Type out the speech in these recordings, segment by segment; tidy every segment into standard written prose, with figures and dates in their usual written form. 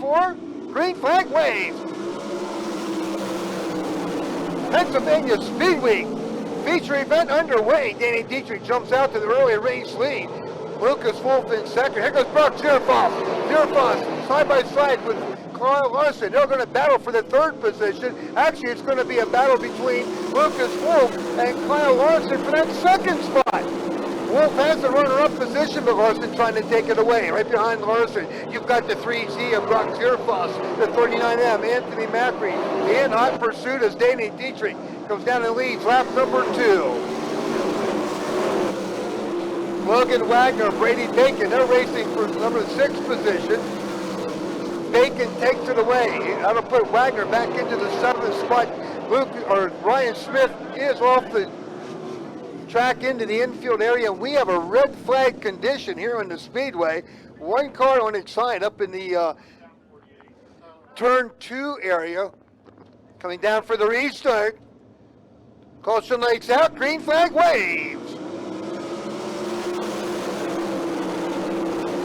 4. Green flag waves. Pennsylvania Speedweek feature event underway. Danny Dietrich jumps out to the early race lead. Lucas Wolf in second. Here goes Brock Zierfoss. Zierfoss side by side with Kyle Larson. They're going to battle for the third position. Actually, it's going to be a battle between Lucas Wolf and Kyle Larson for that second spot. Wolf has the runner-up position, but Larson trying to take it away. Right behind Larson, you've got the 3Z of Brock Zierfoss, the 39M, Anthony Macri. In hot pursuit as Danny Dietrich comes down and leads lap number 2. Logan Wagner, Brady Bacon, they're racing for number 6 position. Bacon takes it away. That'll put Wagner back into the 7th spot. Ryan Smith is off the track into the infield area. We have a red flag condition here on the Speedway. One car on its side up in the turn 2 area. Coming down for the restart. Caution lights out, green flag waves.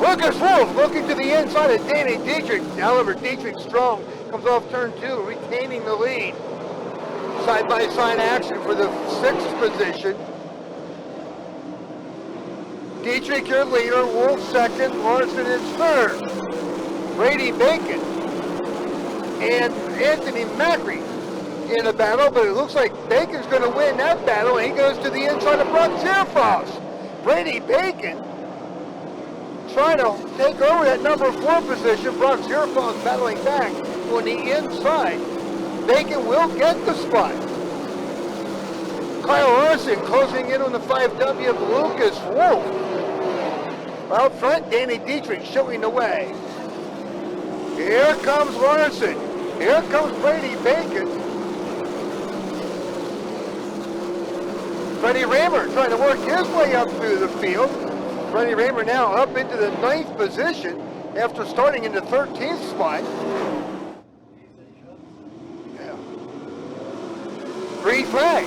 Lucas Wolf looking to the inside of Danny Dietrich. However, Dietrich strong comes off turn 2, retaining the lead. Side-by-side action for the 6th position. Dietrich, your leader. Wolf second. Larson is third. Brady Bacon and Anthony Macri in a battle, but it looks like Bacon's going to win that battle, and he goes to the inside of Brock Zierfoss. Brady Bacon trying to take over that number 4 position. Brock Zierfoss battling back on the inside. Bacon will get the spot. Kyle Larson closing in on the 5W of Lucas Wolf. Out front, Danny Dietrich showing the way. Here comes Larson. Here comes Brady Bacon. Freddie Raymer trying to work his way up through the field. Freddie Raymer now up into the 9th position after starting in the 13th spot. Yeah. Green flag.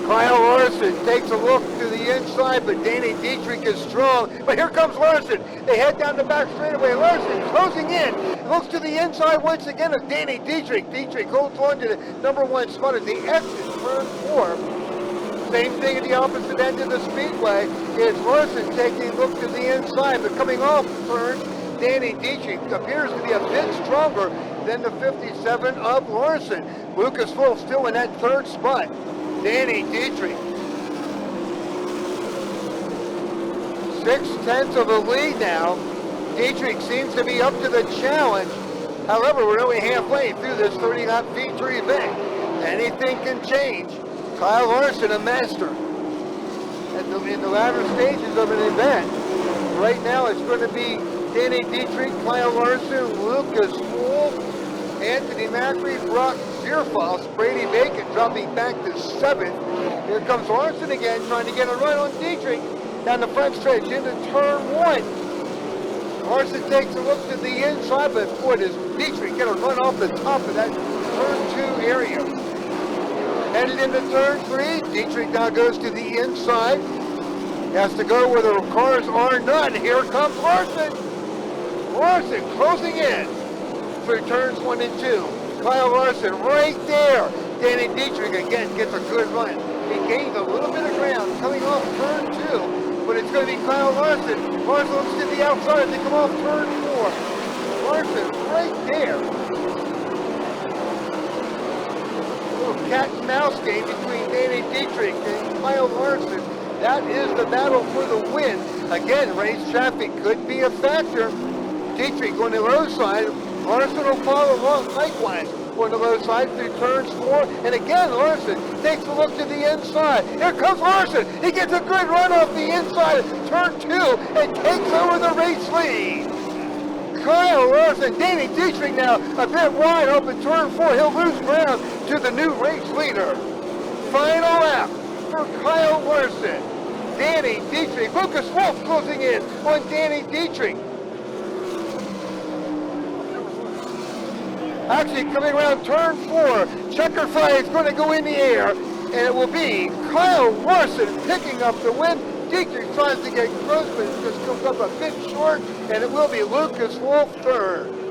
Kyle Larson takes a look to the inside, but Danny Dietrich is strong. But here comes Larson. They head down the back straightaway. Larson closing in. Looks to the inside once again of Danny Dietrich. Dietrich holds on to the number 1 spot as the exit turn 4. Same thing at the opposite end of the Speedway. It's Larson taking a look to the inside, but coming off turn, Danny Dietrich appears to be a bit stronger than the 57 of Larson. Lucas Wolf still in that 3rd spot. Danny Dietrich, 6/10 of the lead now. Dietrich seems to be up to the challenge. However, we're only halfway through this 30-lap feature event. Anything can change. Kyle Larson, a master in the latter stages of an event. Right now, it's going to be Danny Dietrich, Kyle Larson, Lucas Wolf, Anthony Macri, Brock Zierfoss, Brady Bacon dropping back to 7th. Here comes Larson again, trying to get a run on Dietrich down the front stretch into turn 1. Larson takes a look to the inside, but boy, does Dietrich get a run off the top of that turn 2 area. Headed into turn 3, Dietrich now goes to the inside. He has to go where the cars are none. Here comes Larson. Larson closing in for turns 1 and 2. Kyle Larson right there. Danny Dietrich again gets a good run. He gains a little bit of ground coming off turn 2, but it's going to be Kyle Larson. Larson looks to the outside as they come off turn 4. Larson right there. A little cat and mouse game between Danny Dietrich and Kyle Larson. That is the battle for the win. Again, race traffic could be a factor. Dietrich on the low side. Larson will follow along likewise on the low side through turns 4. And again, Larson takes a look to the inside. Here comes Larson. He gets a good run off the inside of turn 2 and takes over the race lead. Kyle Larson, Danny Dietrich now a bit wide up in turn 4. He'll lose ground to the new race leader. Final lap for Kyle Larson. Danny Dietrich. Lucas Wolf closing in on Danny Dietrich. Actually, coming around turn 4, checker flag is going to go in the air, and it will be Kyle Larson picking up the win. Dietrich tries to get close, but it just comes up a bit short, and it will be Lucas Wolf third.